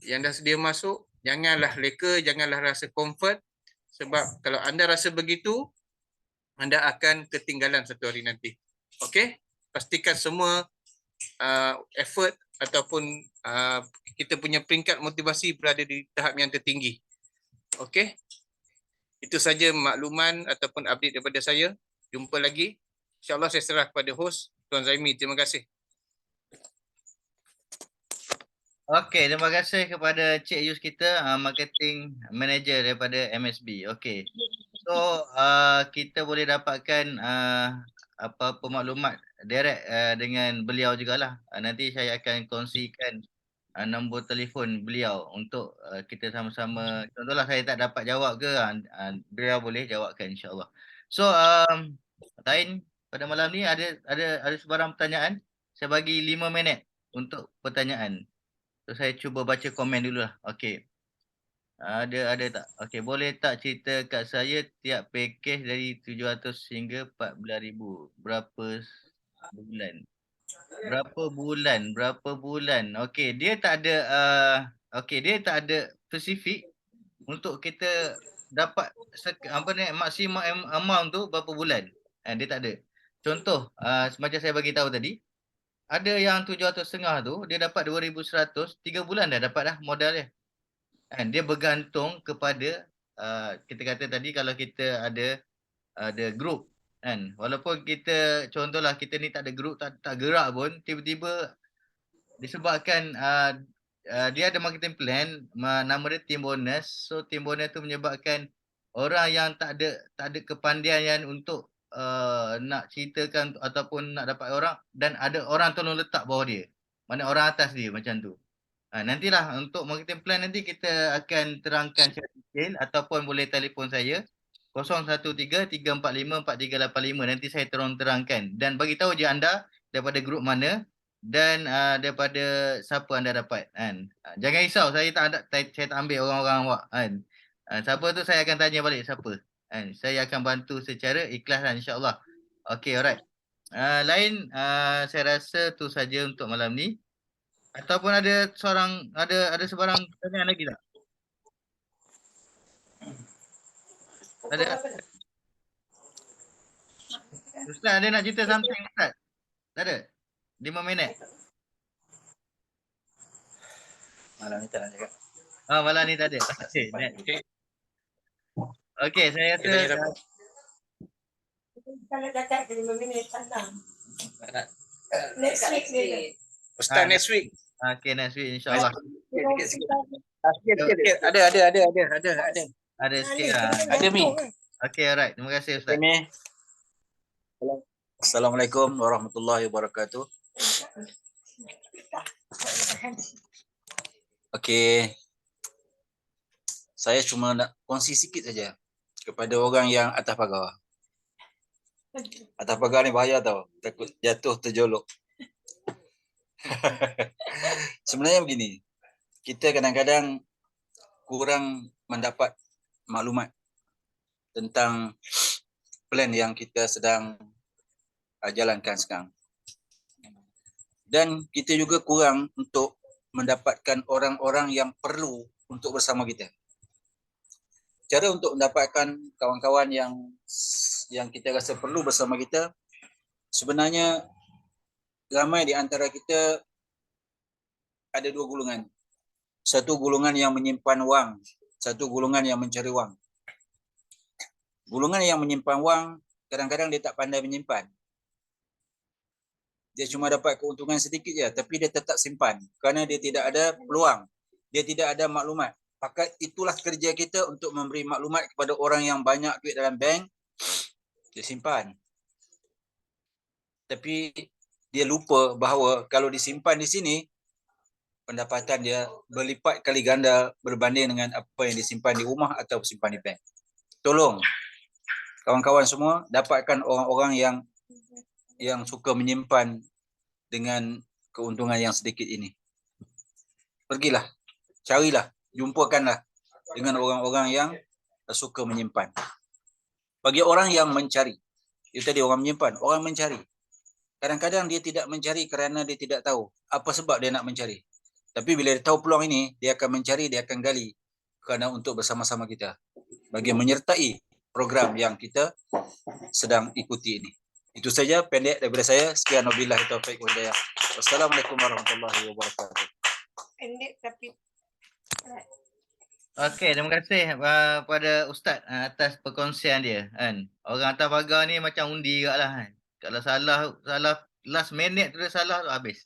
yang dah sedia masuk, janganlah leka, janganlah rasa comfort, sebab kalau anda rasa begitu, anda akan ketinggalan satu hari nanti. Okey? Pastikan semua effort ataupun kita punya peringkat motivasi berada di tahap yang tertinggi. Okey? Itu saja makluman ataupun update daripada saya. Jumpa lagi. InsyaAllah saya serah kepada host, Tuan Zaimi. Terima kasih. Okey, terima kasih kepada Cik Yus kita, marketing manager daripada MSB. Okey. So, kita boleh dapatkan apa-apa maklumat direct dengan beliau jugalah. Nanti saya akan kongsikan nombor telefon beliau untuk kita sama-sama, contohlah saya tak dapat jawab ke, beliau boleh jawabkan insya-Allah. So, lain pada malam ni ada sebarang pertanyaan. Saya bagi 5 minit untuk pertanyaan. So saya cuba baca komen dululah. Okey. Ada tak? Okey, boleh tak cerita kat saya tiap pakej dari 700 hingga 14,000 berapa bulan? Berapa bulan? Okey, dia tak ada dia tak ada spesifik untuk kita dapat maksimum amount tu berapa bulan. Dia tak ada. Contoh, semacam saya bagi tahu tadi, ada yang 700.5 tu dia dapat 2,100, 3 bulan dah dapat dah modal dia. Dia bergantung kepada kita kata tadi kalau kita ada group kan. Walaupun kita contohlah kita ni tak ada group, tak gerak pun, tiba-tiba disebabkan dia ada marketing plan, nama dia team bonus. So team bonus tu menyebabkan orang yang tak ada kepandaian untuk nak ceritakan ataupun nak dapat orang, dan ada orang tolong letak bawah dia. Mana orang atas dia macam tu. Nantilah untuk marketing plan nanti kita akan terangkan secara detail ataupun boleh telefon saya 0133454385. Nanti saya terangkan dan bagi tahu je anda daripada grup mana dan daripada siapa anda dapat kan. Jangan risau, saya tak ambil orang-orang awak kan. Siapa tu saya akan tanya balik siapa. Saya akan bantu secara ikhlas insya-Allah. Okey, alright. Lain saya rasa tu saja untuk malam ni. Ataupun ada sebarang pertanyaan lagi tak? Ada? Ustaz ada nak cerita something Ustaz? Tak ada? 5 minit. Malam ni tak nak cakap. Malam ni tak ada. Okey, next. Okey, saya rasa Kalau cakap 5 minit senang. Next week dia. Ustaz next week. okey, next week insya-Allah. Sikit. Ada. Ada sikit lah. Ada Mi. Okey, alright. Terima kasih Ustaz. Assalamualaikum warahmatullahi wabarakatuh. Okey. Saya cuma nak kongsi sikit saja kepada orang yang atas pagar. Atas pagar ni bahaya tau. Takut jatuh terjolok. Sebenarnya begini. Kita kadang-kadang kurang mendapat maklumat tentang plan yang kita sedang jalankan sekarang. Dan kita juga kurang untuk mendapatkan orang-orang yang perlu untuk bersama kita. Cara untuk mendapatkan kawan-kawan yang kita rasa perlu bersama kita, sebenarnya ramai di antara kita ada dua golongan. Satu golongan yang menyimpan wang, satu golongan yang mencari wang. Golongan yang menyimpan wang, kadang-kadang dia tak pandai menyimpan. dia cuma dapat keuntungan sedikit je, tapi dia tetap simpan kerana dia tidak ada peluang, dia tidak ada maklumat. Maka itulah kerja kita untuk memberi maklumat kepada orang yang banyak duit dalam bank, dia simpan. Tapi dia lupa bahawa kalau disimpan di sini, pendapatan dia berlipat kali ganda berbanding dengan apa yang disimpan di rumah atau simpan di bank. Tolong kawan-kawan semua dapatkan orang-orang yang suka menyimpan dengan keuntungan yang sedikit ini. Pergilah, carilah, jumpakanlah dengan orang-orang yang suka menyimpan. Bagi orang yang mencari, itu tadi orang menyimpan, orang mencari. Kadang-kadang dia tidak mencari kerana dia tidak tahu apa sebab dia nak mencari. Tapi bila dia tahu peluang ini, dia akan mencari, dia akan gali kerana untuk bersama-sama kita bagi menyertai program yang kita sedang ikuti ini. Itu saja pendek daripada saya. Sekian, wabillahi taufiq wal hidayah. Wassalamualaikum warahmatullahi wabarakatuh. Pendek tapi Okey, terima kasih pada Ustaz atas perkongsian dia kan. Orang hantar pagar ni macam undi juga lah kan. Kalau salah last minute tu dia salah tu habis.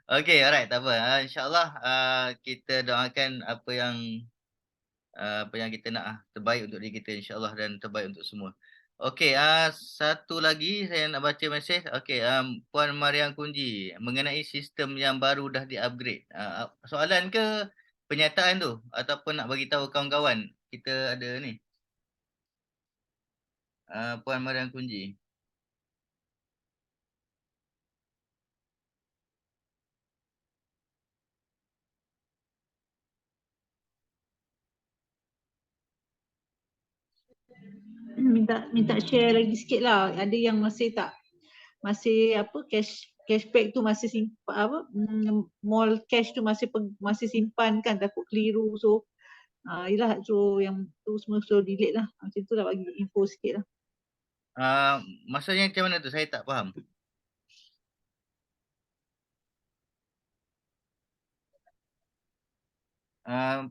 Okey, alright, tak apa. InsyaAllah kita doakan apa yang kita nak terbaik untuk diri kita insyaAllah dan terbaik untuk semua. Okey, satu lagi saya nak baca mesej. Okey, Puan Mariam Kunji mengenai sistem yang baru dah di-upgrade. Soalan ke penyataan tu ataupun nak bagi tahu kawan-kawan kita ada ni. Puan Mariam Kunji. minta share lagi sikit lah. Ada yang masih cashback tu masih simpan mall cash tu masih simpan kan, takut keliru. So yelah, so yang tu semua suruh delete lah. Macam tu lah, bagi info sikit lah. Maksudnya macam mana tu? Saya tak faham.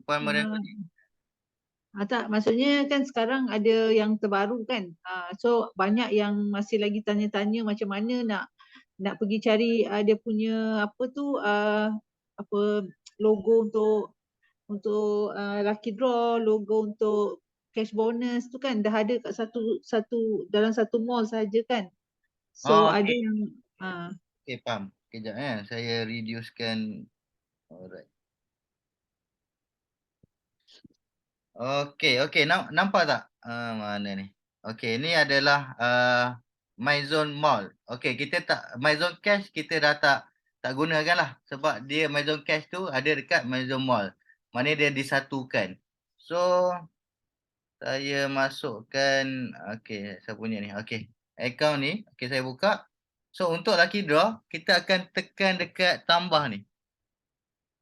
Puan Mariam Kunji. Tak, maksudnya kan sekarang ada yang terbaru kan. So banyak yang masih lagi tanya-tanya macam mana nak pergi cari dia punya apa logo untuk lucky draw, logo untuk cash bonus tu kan dah ada kat satu dalam satu mall saja kan. So ada Okey. yang Okey, faham. Kejap saya reducekan. Alright. Okey, nampak tak? Mana ni? Okey, ni adalah MyZone Mall. Okey, kita tak MyZone Cash kita dah tak gunakan lah sebab dia MyZone Cash tu ada dekat MyZone Mall. Mana dia disatukan. So saya masukkan saya punya ni. Okey. Account ni, saya buka. So untuk lucky draw, kita akan tekan dekat tambah ni.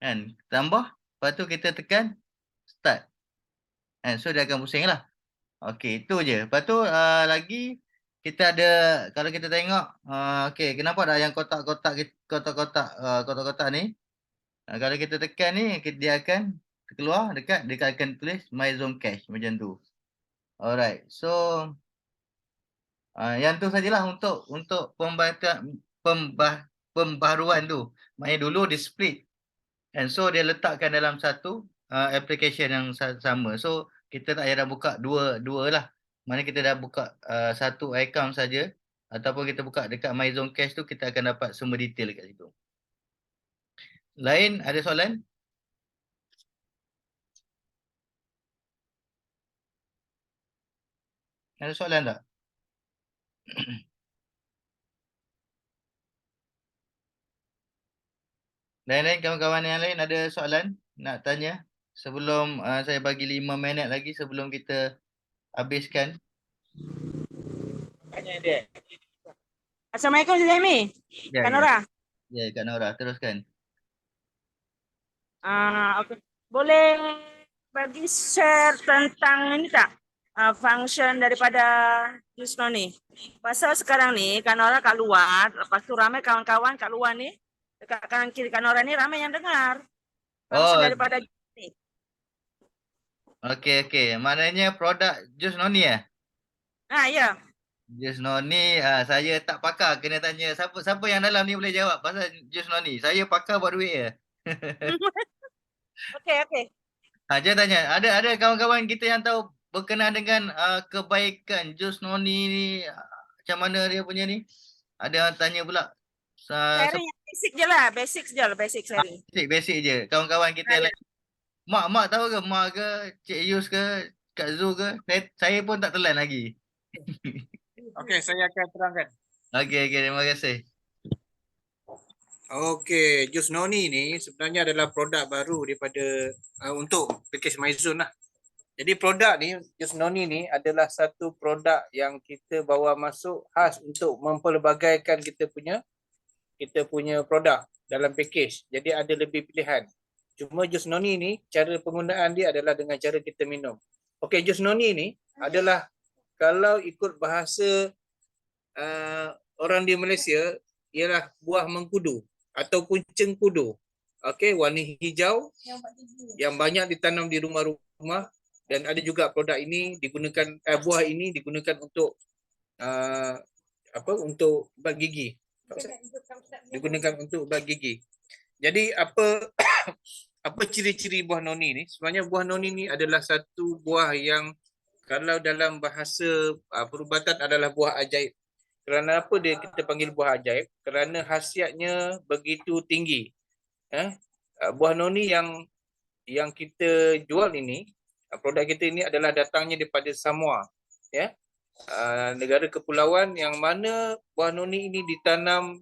Kan? Tambah, lepas tu kita tekan start. So dia akan pusing lah. Okey, itu je. Lepas tu lagi kita ada, kalau kita tengok, kenapa dah yang kotak-kotak ni? Kalau kita tekan ni, dia akan keluar dekat akan tulis My Zone Cash macam tu. Alright, so yang tu sajalah untuk pembaharuan tu. Maknanya dulu di split. And so dia letakkan dalam satu application yang sama. So kita tak payah dah buka dua lah. Mana kita dah buka satu account saja ataupun kita buka dekat MyZone Cash tu kita akan dapat semua detail dekat situ. Lain ada soalan? Ada soalan tak? Lain-lain kawan-kawan yang lain ada soalan nak tanya sebelum saya bagi 5 minit lagi sebelum kita habiskan. Assalamualaikum Cik Zahmi. Kak Nora. Ya, Kak Nora, teruskan. Okay. Boleh bagi share tentang ini tak? Function daripada Jusno ni. Pasal sekarang ni Kak Nora kat luar, lepas tu ramai kawan-kawan kat luar ni, dekat kanan kiri Kak Nora ni ramai yang dengar. Function daripada ni. Okey. Maknanya produk Jusno ni ya? Ya. Jus noni saya tak pakar, kena tanya siapa yang dalam ni boleh jawab pasal jus noni. Saya pakar buat duit je. Okey. Saya tanya, ada kawan-kawan kita yang tahu berkenaan dengan kebaikan jus noni ni, macam mana dia punya ni? Ada yang tanya pula. Sharing yang basic je lah, basic sharing. Basic je. Kawan-kawan kita yang Ya. lain. Mak tahu ke? Mak ke? Cik Yus ke? Kak Zu ke? Saya pun tak telan lagi. Okey, saya akan terangkan. Okey, terima kasih. Okey, jus noni ni sebenarnya adalah produk baru daripada untuk package MyZone lah. Jadi produk ni, jus noni ni adalah satu produk yang kita bawa masuk khas untuk mempelbagaikan kita punya produk dalam package. Jadi ada lebih pilihan. Cuma jus noni ni cara penggunaan dia adalah dengan cara kita minum. Okey, jus noni ni adalah kalau ikut bahasa orang di Malaysia ialah buah mengkudu ataupun cengkudu. Okey, warna hijau yang banyak ditanam di rumah-rumah, dan ada juga produk ini digunakan buah ini digunakan untuk untuk ubat gigi. Digunakan untuk ubat gigi. Jadi apa apa ciri-ciri buah noni ni? Sebenarnya buah noni ni adalah satu buah yang kalau dalam bahasa perubatan adalah buah ajaib. Kerana apa kita panggil buah ajaib? Kerana khasiatnya begitu tinggi. Buah noni yang kita jual ini, produk kita ini adalah datangnya daripada Samoa, negara kepulauan yang mana buah noni ini ditanam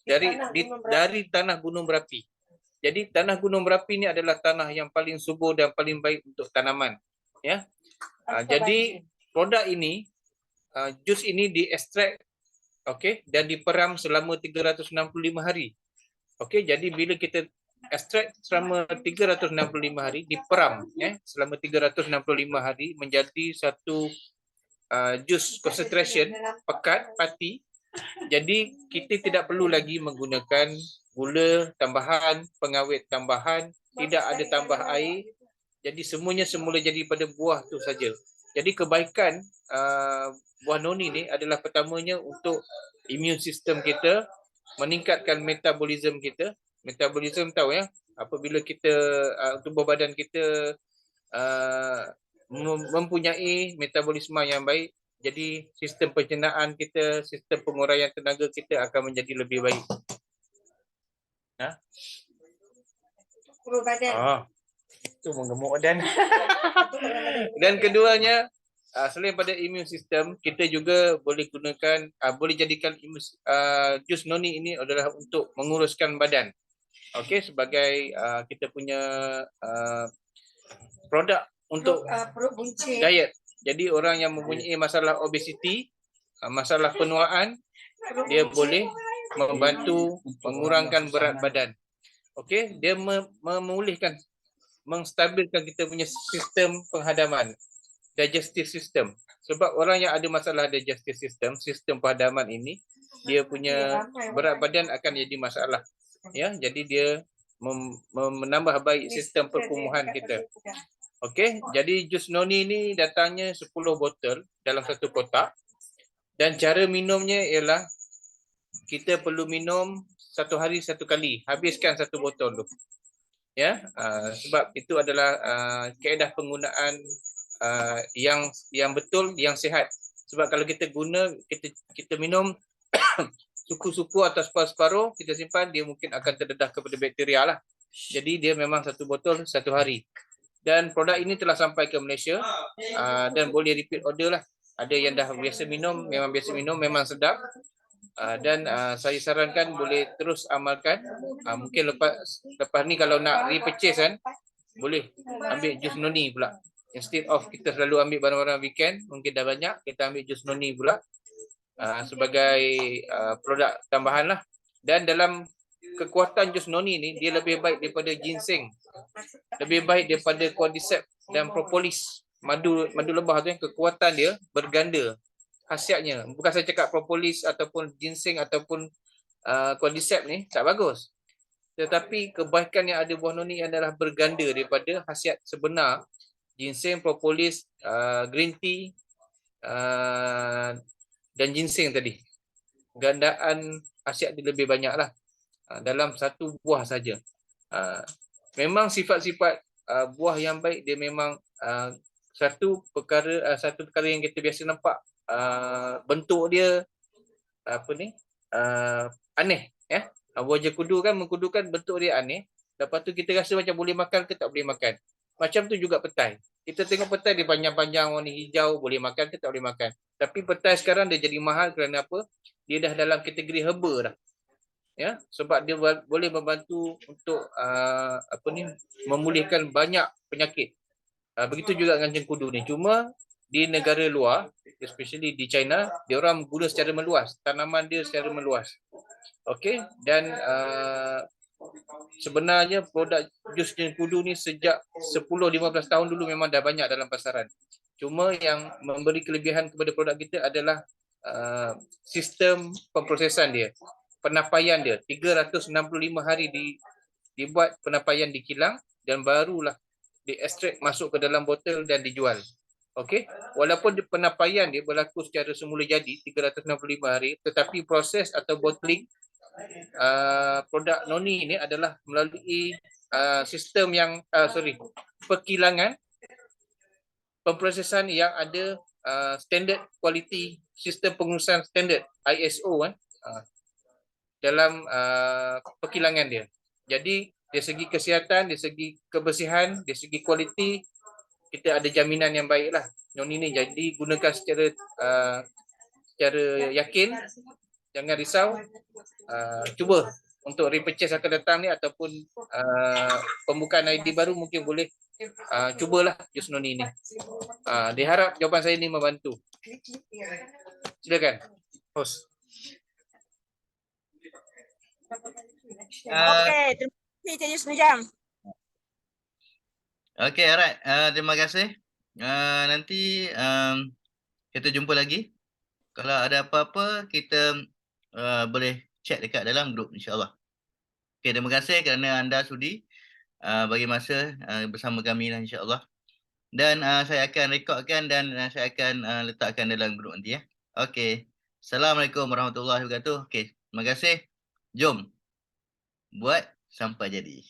dari tanah gunung berapi. Jadi tanah gunung berapi ini adalah tanah yang paling subur dan paling baik untuk tanaman. Jadi produk ini, jus ini diekstrak, dan diperam selama 365 hari. Jadi bila kita ekstrak selama 365 hari, diperam selama 365 hari menjadi satu jus concentration pekat pati. Jadi kita tidak perlu lagi menggunakan gula tambahan, pengawet tambahan, tidak ada tambah air. Jadi semuanya semula jadi pada buah tu saja. Jadi kebaikan buah noni ni adalah pertamanya untuk immune system kita, meningkatkan metabolism kita. Metabolism tahu apabila kita tubuh badan kita mempunyai metabolisme yang baik, jadi sistem pencernaan kita, sistem penguraian tenaga kita akan menjadi lebih baik. Itu menggemuk badan. Dan keduanya, selain pada immune system, kita juga boleh gunakan, boleh jadikan jus noni ini adalah untuk menguruskan badan. Sebagai kita punya produk untuk diet. Jadi orang yang mempunyai masalah obesiti, masalah penuaan, dia boleh membantu mengurangkan berat badan. Dia memulihkan, menstabilkan kita punya sistem penghadaman, digestive system. Sebab orang yang ada masalah digestive system, sistem penghadaman ini, dia punya berat badan akan jadi masalah. Jadi dia menambah baik sistem perkumuhan kita. Jadi jus noni ni datangnya 10 botol dalam satu kotak, dan cara minumnya ialah kita perlu minum 1 hari 1 kali, habiskan 1 botol tu. Sebab itu adalah kaedah penggunaan yang betul, yang sihat. Sebab kalau kita kita minum suku-suku atau separuh-separuh, kita simpan, dia mungkin akan terdedah kepada bakteria lah. Jadi dia memang 1 botol 1 hari. Dan produk ini telah sampai ke Malaysia, dan boleh repeat order lah. Ada yang dah biasa minum, memang sedap. Dan saya sarankan boleh terus amalkan. Mungkin lepas ni kalau nak repurchase boleh ambil jus noni pula. Instead of kita selalu ambil barang-barang weekend, mungkin dah banyak, kita ambil jus noni pula sebagai produk tambahan lah. Dan dalam kekuatan jus noni ni, dia lebih baik daripada ginseng, lebih baik daripada cordyceps dan propolis. Madu lebah tu, kekuatan dia berganda khasiatnya. Bukan saya cakap propolis ataupun ginseng ataupun cordyceps ni tak bagus, tetapi kebaikan yang ada buah noni adalah berganda daripada khasiat sebenar ginseng, propolis, green tea dan ginseng tadi. Gandaan khasiat dia lebih banyak lah dalam satu buah saja. Memang sifat-sifat buah yang baik dia memang satu perkara yang kita biasa nampak bentuk dia aneh ya. Buah jekudu kan mengkudukan bentuk dia aneh. Lepas tu kita rasa macam boleh makan ke tak boleh makan. Macam tu juga petai. Kita tengok petai dia panjang-panjang warna hijau, boleh makan ke tak boleh makan. Tapi petai sekarang dia jadi mahal kerana apa? Dia dah dalam kategori herba dah. Ya, sebab dia boleh membantu untuk memulihkan banyak penyakit. Begitu juga dengan jengkudu ni. Cuma di negara luar, especially di China, dia orang guna secara meluas, tanaman dia secara meluas. Okey, dan sebenarnya produk jus jengkudu ni sejak 10-15 tahun dulu memang dah banyak dalam pasaran. Cuma yang memberi kelebihan kepada produk kita adalah sistem pemprosesan dia, penapaian dia. 365 hari dibuat penapaian di kilang dan barulah diekstrak masuk ke dalam botol dan dijual. Okey, walaupun penapaian dia berlaku secara semula jadi 365 hari, tetapi proses atau bottling produk noni ini adalah melalui sistem yang perkilangan pemprosesan yang ada standard quality, sistem pengurusan standard ISO dalam perkilangan dia. Jadi dari segi kesihatan, dari segi kebersihan, dari segi kualiti, kita ada jaminan yang baik lah noni ni. Jadi gunakan secara yakin, jangan risau. Cuba untuk repurchase akan datang ni ataupun pembukaan ID baru mungkin boleh cubalah jus noni ni. Diharap jawapan saya ni membantu. Silakan host. Okey, terima kasih Cik Yusni Jam. Okay, alright. Terima kasih. Nanti kita jumpa lagi. Kalau ada apa-apa, kita boleh chat dekat dalam grup, insyaAllah. Okay, terima kasih kerana anda sudi bagi masa bersama kami lah, insyaAllah. Dan saya akan rekodkan dan saya akan letakkan dalam grup nanti ya. Okay. Assalamualaikum warahmatullahi wabarakatuh. Okay, terima kasih. Jom buat sampai jadi.